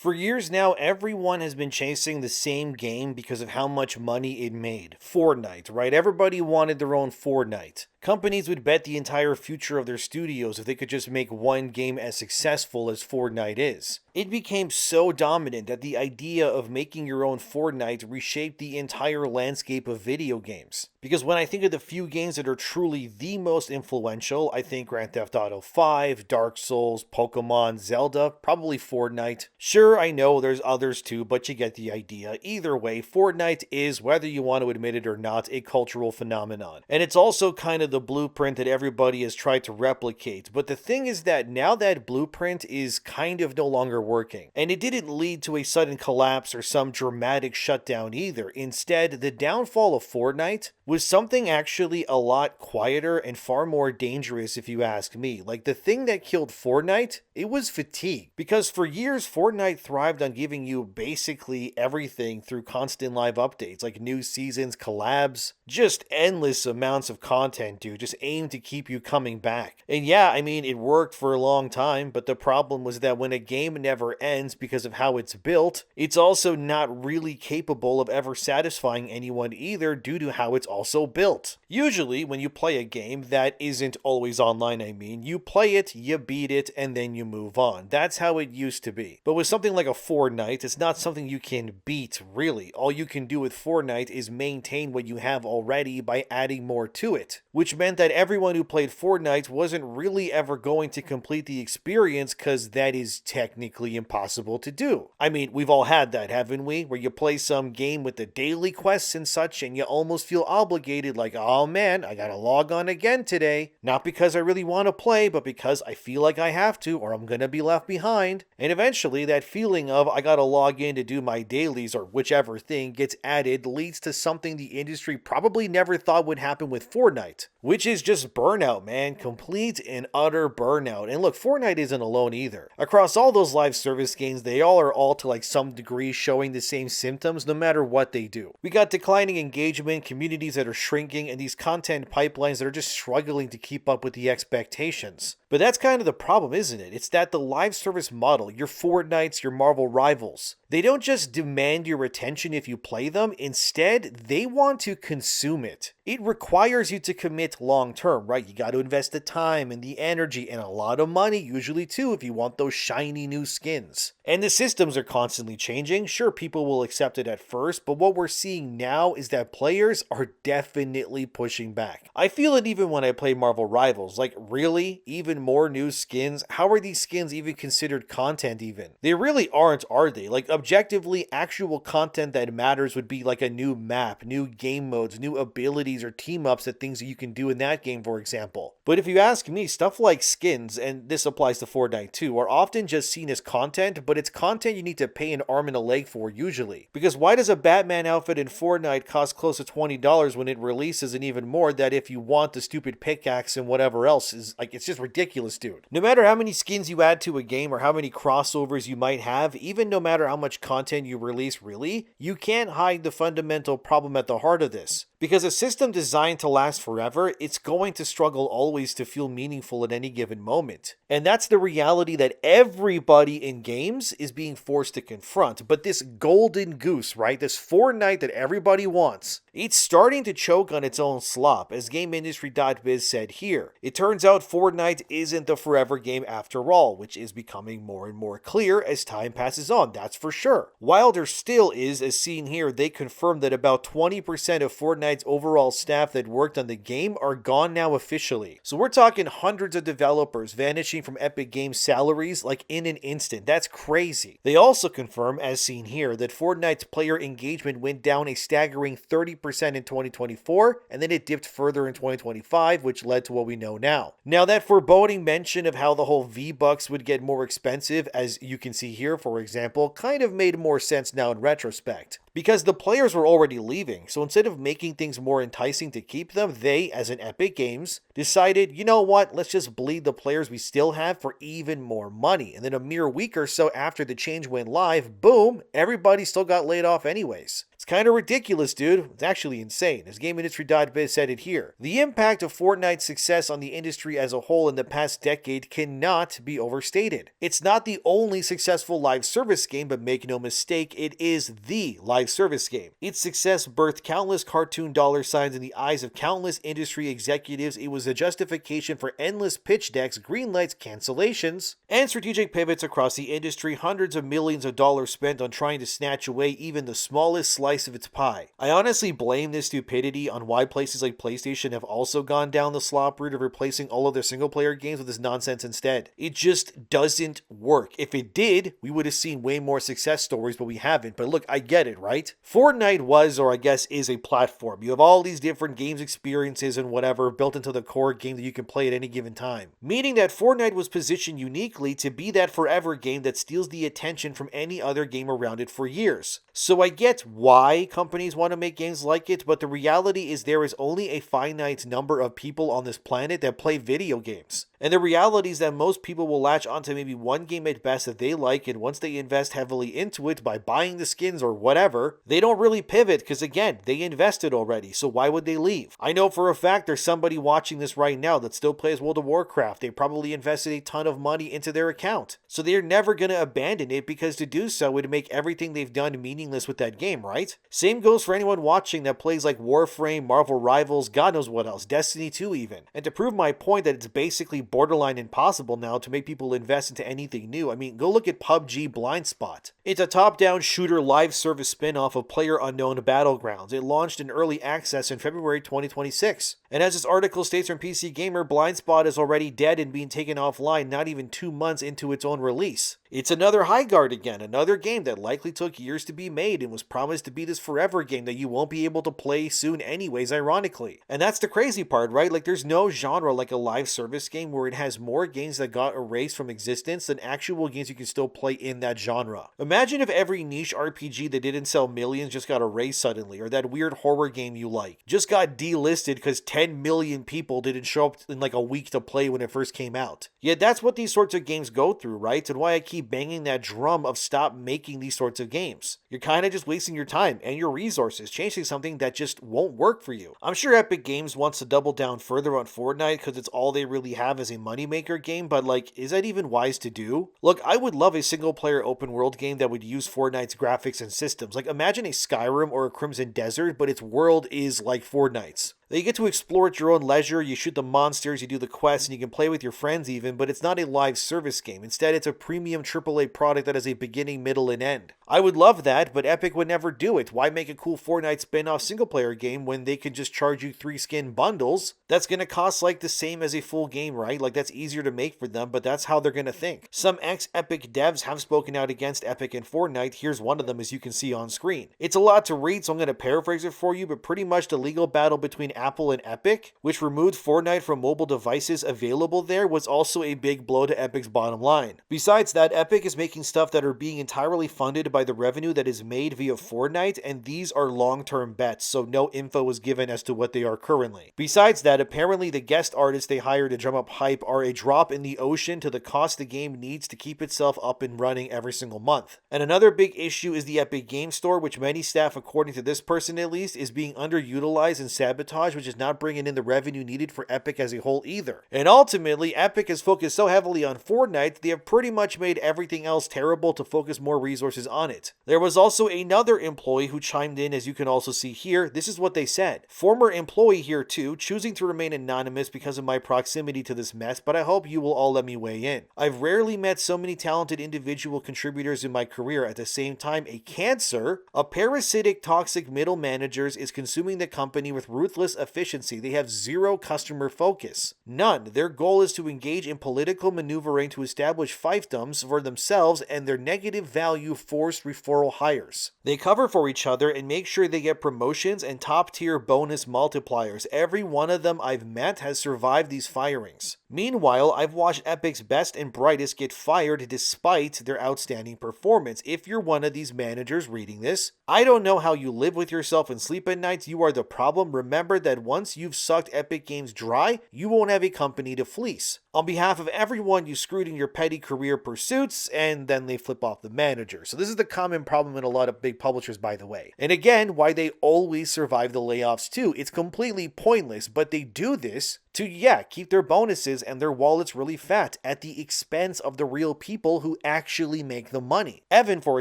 For years now, everyone has been chasing the same game because of how much money it made. Fortnite, right? Everybody wanted their own Fortnite. Companies would bet the entire future of their studios if they could just make one game as successful as Fortnite is. It became so dominant that the idea of making your own Fortnite reshaped the entire landscape of video games. Because when I think of the few games that are truly the most influential, I think Grand Theft Auto 5, Dark Souls, Pokemon, Zelda, probably Fortnite. Sure, I know there's others too, but you get the idea. Either way, Fortnite is, whether you want to admit it or not, a cultural phenomenon. And it's also kind of the blueprint that everybody has tried to replicate. But the thing is that now that blueprint is kind of no longer working. And it didn't lead to a sudden collapse or some dramatic shutdown either. Instead, the downfall of Fortnite was something actually a lot quieter and far more dangerous if you ask me. Like, the thing that killed Fortnite, it was fatigue. Because for years, Fortnite thrived on giving you basically everything through constant live updates, like new seasons, collabs, just endless amounts of content, dude, just aimed to keep you coming back. And yeah, I mean, it worked for a long time, but the problem was that when a game never ends because of how it's built, it's also not really capable of ever satisfying anyone either due to how it's also built. Usually, when you play a game that isn't always online, you play it, you beat it, and then you move on. That's how it used to be. But with something like a Fortnite, it's not something you can beat, really. All you can do with Fortnite is maintain what you have already by adding more to it, which meant that everyone who played Fortnite wasn't really ever going to complete the experience because that is technically impossible to do. I mean, we've all had that, haven't we? Where you play some game with the daily quests and such and you almost feel obligated, like, oh man, I gotta log on again today. Not because I really want to play, but because I feel like I have to or I'm gonna be left behind. And eventually that feeling of I gotta log in to do my dailies or whichever thing gets added leads to something the industry probably never thought would happen with Fortnite, which is just burnout, man. Complete and utter burnout. And look, Fortnite isn't alone either. Across all those live service games, they all are to like some degree showing the same symptoms no matter what they do. We got declining engagement, communities that are shrinking, and these content pipelines that are just struggling to keep up with the expectations. But that's kind of the problem, isn't it? It's that the live service model, your Fortnites, your Marvel rivals, they don't just demand your attention if you play them. Instead, they want to consume it. It requires you to commit long term, right? You got to invest the time and the energy and a lot of money usually too if you want those shiny new skins. And the systems are constantly changing. Sure, people will accept it at first, but what we're seeing now is that players are definitely pushing back. I feel it even when I play Marvel Rivals. Like, really? Even more new skins? How are these skins even considered content even? They really aren't, are they? Like, objectively, actual content that matters would be like a new map, new game modes, new abilities or team ups and things that you can do in that game, for example. But if you ask me, stuff like skins, and this applies to Fortnite too, are often just seen as content, but it's content you need to pay an arm and a leg for usually. Because why does a Batman outfit in Fortnite cost close to $20 when it releases, and even more that if you want the stupid pickaxe and whatever else is like, it's just ridiculous, dude. No matter how many skins you add to a game or how many crossovers you might have, even no matter how much content you release, really, you can't hide the fundamental problem at the heart of this. Because a system designed to last forever, it's going to struggle always to feel meaningful at any given moment. And that's the reality that everybody in games is being forced to confront. But this golden goose, right, this Fortnite that everybody wants, it's starting to choke on its own slop, as GameIndustry.biz said here. It turns out Fortnite isn't the forever game after all, which is becoming more and more clear as time passes on, that's for sure. Wilder still is, as seen here, they confirmed that about 20% of Fortnite's overall staff that worked on the game are gone now officially. So we're talking hundreds of developers vanishing from Epic Games salaries like in an instant. That's crazy. They also confirm, as seen here, that Fortnite's player engagement went down a staggering 30% in 2024, and then it dipped further in 2025, which led to what we know now. Now, that foreboding mention of how the whole V-Bucks would get more expensive, as you can see here, for example, kind of made more sense now in retrospect. Because the players were already leaving, so instead of making things more enticing to keep them, they, as an Epic Games, decided, you know what, let's just bleed the players we still have for even more money. And then a mere week or so after the change went live, boom, everybody still got laid off anyways. It's kind of ridiculous, dude. It's actually insane. As GameIndustry.biz said it here, the impact of Fortnite's success on the industry as a whole in the past decade cannot be overstated. It's not the only successful live service game, but make no mistake, it is the live service game. Its success birthed countless cartoon dollar signs in the eyes of countless industry executives. It was a justification for endless pitch decks, green lights, cancellations, and strategic pivots across the industry. Hundreds of millions of dollars spent on trying to snatch away even the smallest slice of its pie. I honestly blame this stupidity on why places like PlayStation have also gone down the slop route of replacing all of their single-player games with this nonsense instead. It just doesn't work. If it did, we would have seen way more success stories, but we haven't. But look, I get it, right? Fortnite was, or I guess is, a platform. You have all these different games experiences and whatever built into the core game that you can play at any given time. Meaning that Fortnite was positioned uniquely to be that forever game that steals the attention from any other game around it for years. So I get why companies want to make games like it, but the reality is there is only a finite number of people on this planet that play video games. And the reality is that most people will latch onto maybe one game at best that they like, and once they invest heavily into it by buying the skins or whatever, they don't really pivot because, again, they invested already, so why would they leave? I know for a fact there's somebody watching this right now that still plays World of Warcraft. They probably invested a ton of money into their account, so they're never going to abandon it, because to do so would make everything they've done meaningless with that game, right? Same goes for anyone watching that plays like Warframe, Marvel Rivals, God knows what else, Destiny 2 even. And to prove my point that it's basically borderline impossible now to make people invest into anything new, I mean, go look at PUBG Blind Spot. It's a top-down shooter live service spin-off of PlayerUnknown Battlegrounds. It launched in early access in February 2026. And as this article states from PC Gamer, Blind Spot is already dead and being taken offline not even 2 months into its own release. It's another Highguard again, another game that likely took years to be made and was promised to be this forever game that you won't be able to play soon anyways, ironically. And that's the crazy part, right? Like, there's no genre like a live service game where it has more games that got erased from existence than actual games you can still play in that genre. Imagine if every niche RPG that didn't sell millions just got erased suddenly, or that weird horror game you like just got delisted because 10 million people didn't show up in like a week to play when it first came out. Yet that's what these sorts of games go through, right? And why I keep banging that drum of stop making these sorts of games. You're kind of just wasting your time and your resources chasing something that just won't work for you. I'm sure Epic Games wants to double down further on Fortnite because it's all they really have as a moneymaker game, but like, is that even wise to do? Look, I would love a single player open world game that would use Fortnite's graphics and systems. Like, imagine a Skyrim or a Crimson Desert, but its world is like Fortnite's. You get to explore at your own leisure, you shoot the monsters, you do the quests, and you can play with your friends even, but it's not a live service game. Instead, it's a premium AAA product that has a beginning, middle, and end. I would love that, but Epic would never do it. Why make a cool Fortnite spin-off single-player game when they can just charge you 3 skin bundles? That's gonna cost like the same as a full game, right? Like, that's easier to make for them, but that's how they're gonna think. Some ex-Epic devs have spoken out against Epic and Fortnite. Here's one of them, as you can see on screen. It's a lot to read, so I'm gonna paraphrase it for you, but pretty much the legal battle between Apple and Epic, which removed Fortnite from mobile devices available there, was also a big blow to Epic's bottom line. Besides that, Epic is making stuff that are being entirely funded by the revenue that is made via Fortnite, and these are long-term bets, so no info was given as to what they are currently. Besides that, apparently the guest artists they hire to drum up hype are a drop in the ocean to the cost the game needs to keep itself up and running every single month. And another big issue is the Epic Game Store, which many staff, according to this person at least, is being underutilized and sabotaged, which is not bringing in the revenue needed for Epic as a whole either. And ultimately, Epic has focused so heavily on Fortnite that they have pretty much made everything else terrible to focus more resources on it. There was also another employee who chimed in, as you can also see here. This is what they said. Former employee here too, choosing to remain anonymous because of my proximity to this mess, but I hope you will all let me weigh in. I've rarely met so many talented individual contributors in my career. At the same time, a cancer, a parasitic, toxic middle managers is consuming the company with ruthless efficiency. They have zero customer focus. None. Their goal is to engage in political maneuvering to establish fiefdoms for themselves and their negative value forced referral hires. They cover for each other and make sure they get promotions and top tier bonus multipliers. Every one of them I've met has survived these firings. Meanwhile, I've watched Epic's best and brightest get fired despite their outstanding performance. If you're one of these managers reading this, I don't know how you live with yourself and sleep at nights. You are the problem. Remember that once you've sucked Epic Games dry, you won't have a company to fleece. On behalf of everyone you screwed in your petty career pursuits, and then they flip off the manager. So this is the common problem in a lot of big publishers, by the way. And again, why they always survive the layoffs too. It's completely pointless, but they do this to, keep their bonuses and their wallets really fat at the expense of the real people who actually make the money. Evan, for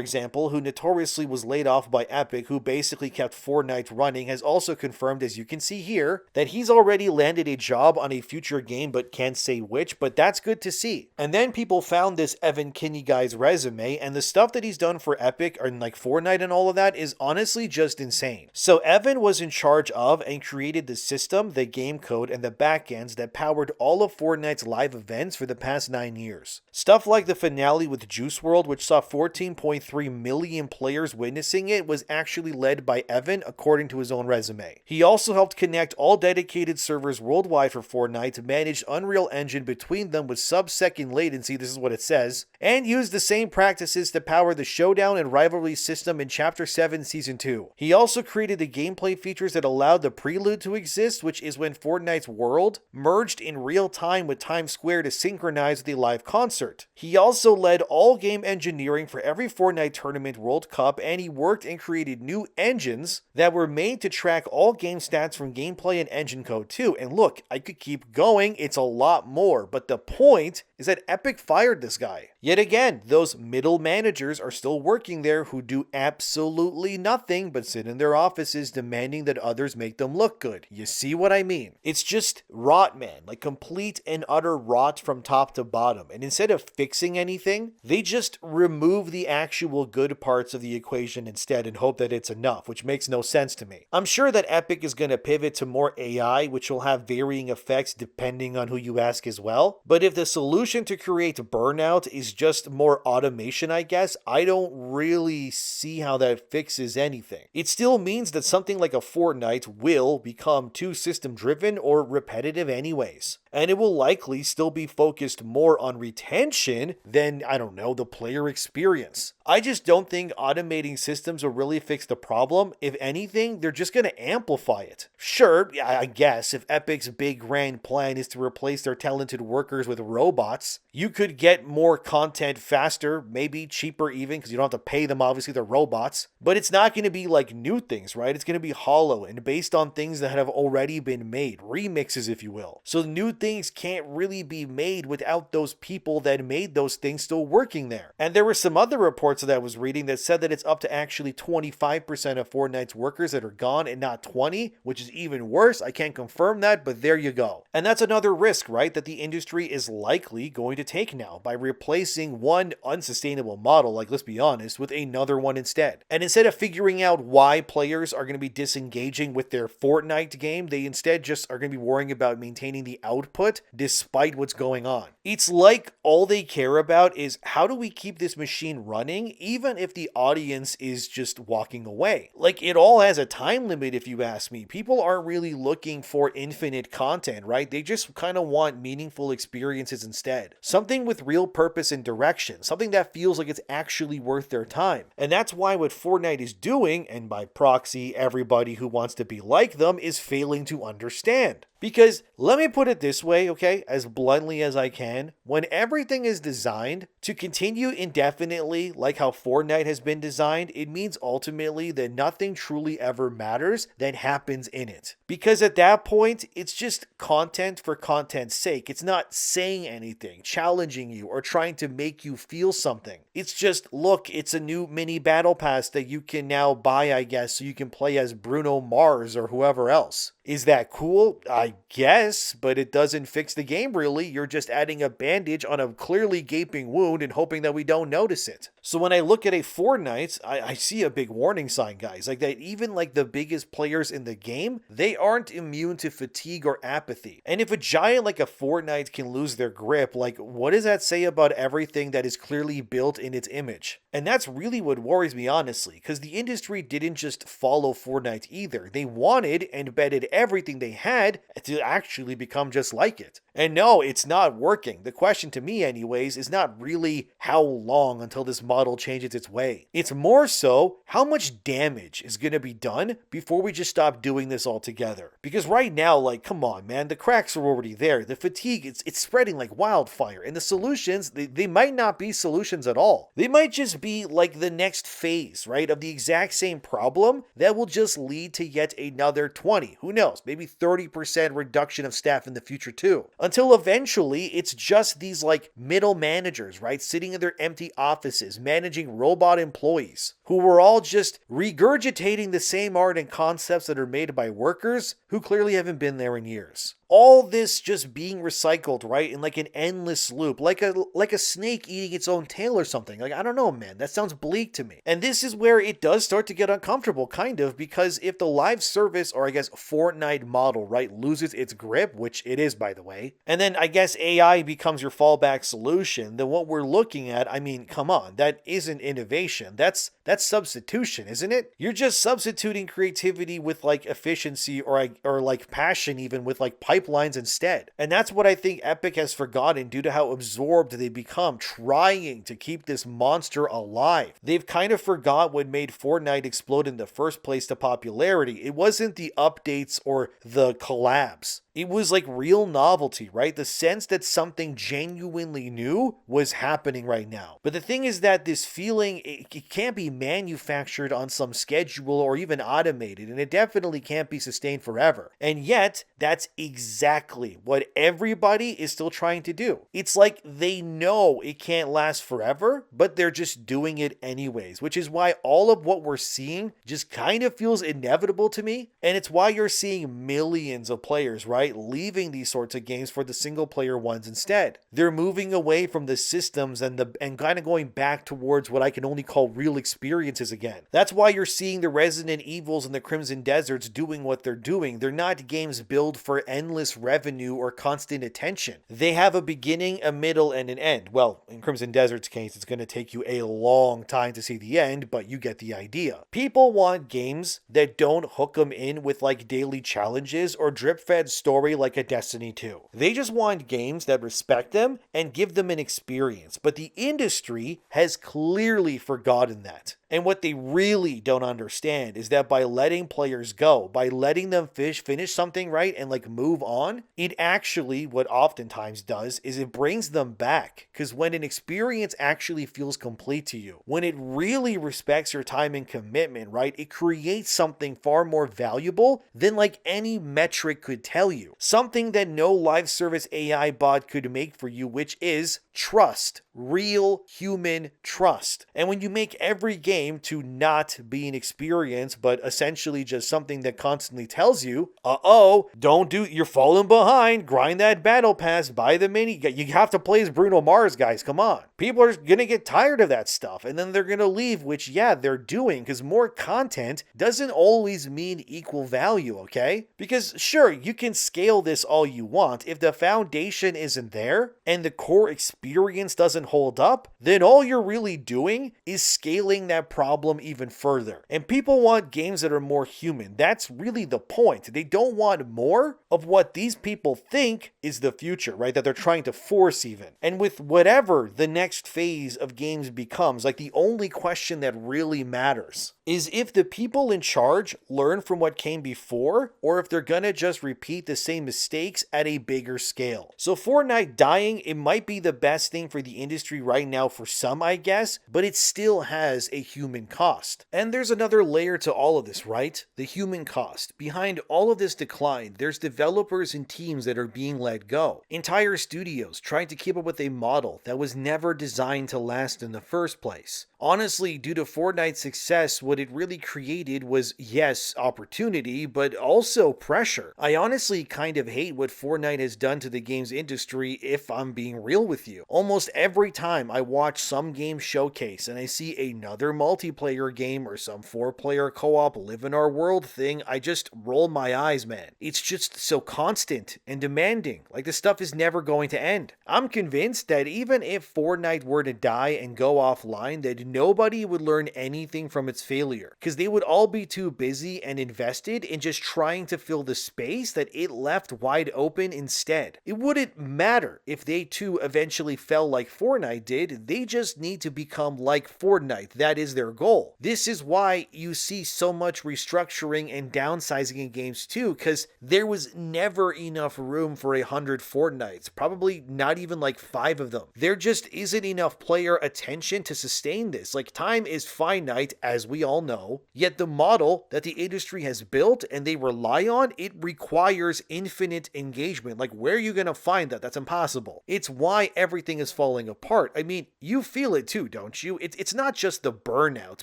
example, who notoriously was laid off by Epic, who basically kept Fortnite running, has also confirmed, as you can see here, that he's already landed a job on a future game, but can't say which, but that's good to see. And then people found this Evan Kinney guy's resume, and the stuff that he's done for Epic, and like Fortnite and all of that, is honestly just insane. So Evan was in charge of and created the system, the game code, and the backends that powered all of Fortnite's live events for the past 9 years. Stuff like the finale with Juice WRLD, which saw 14.3 million players witnessing it, was actually led by Evan, according to his own resume. He also helped connect all dedicated servers worldwide for Fortnite, managed Unreal Engine between them with sub-second latency, this is what it says, and used the same practices to power the Showdown and Rivalry system in Chapter 7 Season 2. He also created the gameplay features that allowed the Prelude to exist, which is when Fortnite's world merged in real time with Times Square to synchronize with a live concert. He also led all game engineering for every Fortnite tournament World Cup, and he worked and created new engines that were made to track all game stats from gameplay and engine code too. And look, I could keep going, it's a lot more, but the point is that Epic fired this guy. Yet again, those middle managers are still working there who do absolutely nothing but sit in their offices demanding that others make them look good. You see what I mean? It's just rot, man. Like complete and utter rot from top to bottom. And instead of fixing anything, they just remove the actual good parts of the equation instead and hope that it's enough, which makes no sense to me. I'm sure that Epic is going to pivot to more AI, which will have varying effects depending on who you ask as well. But if the solution to create burnout is just more automation, I guess, I don't really see how that fixes anything. It still means that something like a Fortnite will become too system driven or repetitive anyways. And it will likely still be focused more on retention than, I don't know, the player experience. I just don't think automating systems will really fix the problem. If anything, they're just going to amplify it. Sure, I guess if Epic's big grand plan is to replace their talented workers with robots, you could get more content faster, maybe cheaper even, because you don't have to pay them, obviously they're robots. But it's not going to be like new things, right? It's going to be hollow and based on things that have already been made, remixes if you will. So new things can't really be made without those people that made those things still working there. And there were some other reports that I was reading that said that it's up to actually 25% of Fortnite's workers that are gone and not 20, which is even worse. I can't confirm that, but there you go. And that's another risk, right, that the industry is likely going to take now by replacing one unsustainable model, like let's be honest, with another one instead. And instead of figuring out why players are going to be disengaging with their Fortnite game, they instead just are going to be worrying about maintaining the output despite what's going on. It's like all they care about is how do we keep this machine running even if the audience is just walking away. Like it all has a time limit if you ask me. People aren't really looking for infinite content, right? They just kind of want meaningful experiences instead. Something with real purpose and direction. Something that feels like it's actually worth their time. And that's why what Fortnite is doing, and by proxy everybody who wants to be like them, is failing to understand. Because let me put it this way, okay, as bluntly as I can, when everything is designed to continue indefinitely like how Fortnite has been designed, it means ultimately that nothing truly ever matters that happens in it. Because at that point, it's just content for content's sake. It's not saying anything, challenging you, or trying to make you feel something. It's just, look, it's a new mini battle pass that you can now buy, I guess, so you can play as Bruno Mars or whoever else. Is that cool? I guess, but it doesn't fix the game really. You're just adding a bandage on a clearly gaping wound and hoping that we don't notice it. So when I look at a Fortnite, I see a big warning sign, guys. Like that even like the biggest players in the game, they aren't immune to fatigue or apathy. And if a giant like a Fortnite can lose their grip, like what does that say about everything that is clearly built in its image? And that's really what worries me, honestly, because the industry didn't just follow Fortnite either. They wanted and betted everything they had to actually become just like it. And no, it's not working. The question to me anyways is not really how long until this model changes its way. It's more so how much damage is going to be done before we just stop doing this altogether. Because right now, like, come on, man, the cracks are already there. The fatigue, it's spreading like wildfire. And the solutions, they might not be solutions at all. They might just be like the next phase, right, of the exact same problem that will just lead to yet another 20, who knows, maybe 30% reduction of staff in the future too. Until eventually, it's just these like middle managers, right, sitting in their empty offices, managing robot employees, who were all just regurgitating the same art and concepts that are made by workers who clearly haven't been there in years. All this just being recycled, right, in like an endless loop, like a snake eating its own tail or something. Like, I don't know, man, that sounds bleak to me. And this is where it does start to get uncomfortable, kind of, because if the live service, or I guess Fortnite model, right, loses its grip, which it is, by the way, and then I guess AI becomes your fallback solution, then what we're looking at, I mean, come on, that isn't innovation. That's substitution, isn't it? You're just substituting creativity with like efficiency or like passion, even with like pipelines instead. And that's what I think Epic has forgotten due to how absorbed they become trying to keep this monster alive. They've kind of forgot what made Fortnite explode in the first place to popularity. It wasn't the updates or the collabs. It was like real novelty, right? The sense that something genuinely new was happening right now. But the thing is that this feeling, it can't be manufactured on some schedule or even automated, and it definitely can't be sustained forever. And yet, that's exactly what everybody is still trying to do. It's like they know it can't last forever, but they're just doing it anyways, which is why all of what we're seeing just kind of feels inevitable to me. And it's why you're seeing millions of players, right, leaving these sorts of games for the single player ones instead. They're moving away from the systems and kind of going back towards what I can only call real experiences again. That's why you're seeing the Resident Evils and the Crimson Deserts doing what they're doing. They're not games built for endless revenue or constant attention. They have a beginning, a middle, and an end. Well, in Crimson Desert's case, it's going to take you a long time to see the end, but you get the idea. People want games that don't hook them in with like daily challenges or drip-fed story like a Destiny 2. They just want games that respect them and give them an experience, but the industry has clearly forgotten that. And what they really don't understand is that by letting players go, by letting them finish something, right, and like move on, it actually, what oftentimes does, is it brings them back. Because when an experience actually feels complete to you, when it really respects your time and commitment, right, it creates something far more valuable than like any metric could tell you. Something that no live service AI bot could make for you, which is trust. Real human trust. And when you make every game to not be an experience, but essentially just something that constantly tells you, you're falling behind, grind that battle pass, buy the mini, you have to play as Bruno Mars, guys, come on. People are gonna get tired of that stuff, and then they're gonna leave, which, yeah, they're doing, because more content doesn't always mean equal value, okay? Because, sure, you can scale this all you want. If the foundation isn't there, and the core experience doesn't hold up, then all you're really doing is scaling that problem even further. And people want games that are more human. That's really the point. They don't want more of what these people think is the future, right? That they're trying to force even. And with whatever the next phase of games becomes, like the only question that really matters is if the people in charge learn from what came before, or if they're gonna just repeat the same mistakes at a bigger scale. So Fortnite dying, it might be the best thing for the industry right now for some, I guess, but it still has a human cost. And there's another layer to all of this, right? The human cost. Behind all of this decline, there's developers and teams that are being let go. Entire studios trying to keep up with a model that was never designed to last in the first place. Honestly, due to Fortnite's success, what it really created was, yes, opportunity, but also pressure. I honestly kind of hate what Fortnite has done to the games industry, if I'm being real with you. you. Almost every time I watch some game showcase and I see another multiplayer game or some 4-player co-op live in our world thing, I just roll my eyes, man. It's just so constant and demanding, like this stuff is never going to end. I'm convinced that even if Fortnite were to die and go offline, that nobody would learn anything from its failure, because they would all be too busy and invested in just trying to fill the space that it left wide open instead. It wouldn't matter if they too eventually fell like Fortnite did, they just need to become like Fortnite. That is their goal. This is why you see so much restructuring and downsizing in games too, because there was never enough room for 100 Fortnites, probably not even like 5 of them. There just isn't enough player attention to sustain this. Like, time is finite, as we all know, yet the model that the industry has built and they rely on, it requires infinite engagement. Like, where are you going to find that? That's impossible. It's why everything is falling apart. I mean, you feel it too, don't you? It's not just the burnout,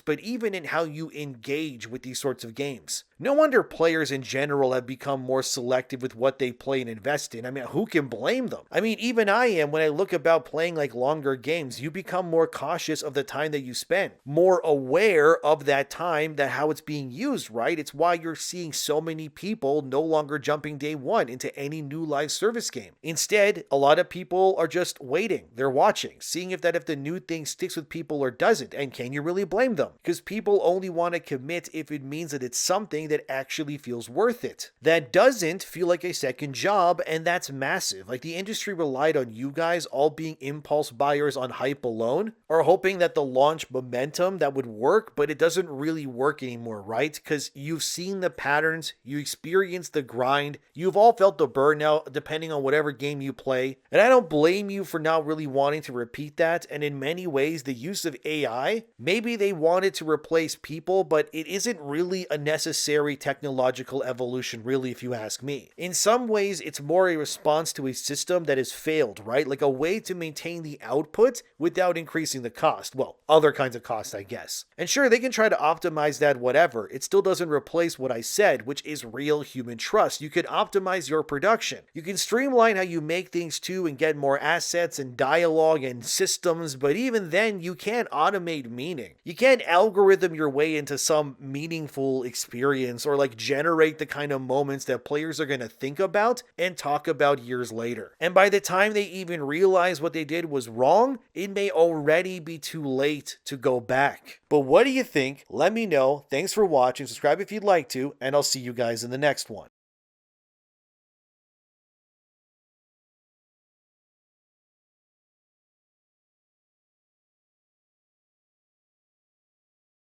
but even in how you engage with these sorts of games. No wonder players in general have become more selective with what they play and invest in. I mean, who can blame them? I mean, even I am when I look about playing like longer games. You become more cautious of the time that you spend, more aware of that time, that how it's being used, right? It's why you're seeing so many people no longer jumping day one into any new live service game. Instead, a lot of people are just waiting. They're watching, seeing if the new thing sticks with people or doesn't. And can you really blame them? Because people only want to commit if it means that it's something that actually feels worth it. That doesn't feel like a second job, and that's massive. Like, the industry relied on you guys all being impulse buyers on hype alone, or hoping that the launch momentum that would work, but it doesn't really work anymore, right? Because you've seen the patterns, you experienced the grind, you've all felt the burnout depending on whatever game you play, and I don't blame you for not really wanting to repeat that. And in many ways, the use of AI, maybe they wanted to replace people, but it isn't really a necessary technological evolution, really, if you ask me. In some ways, it's more a response to a system that has failed, right? Like a way to maintain the output without increasing the cost. Well, other kinds of costs, I guess. And sure, they can try to optimize that, whatever. It still doesn't replace what I said, which is real human trust. You can optimize your production. You can streamline how you make things too and get more assets and dialogue and systems, but even then, you can't automate meaning. You can't algorithm your way into some meaningful experience or like generate the kind of moments that players are going to think about and talk about years later. And by the time they even realize what they did was wrong, it may already be too late to go back. But what do you think? Let me know. Thanks for watching. Subscribe if you'd like to, and I'll see you guys in the next one.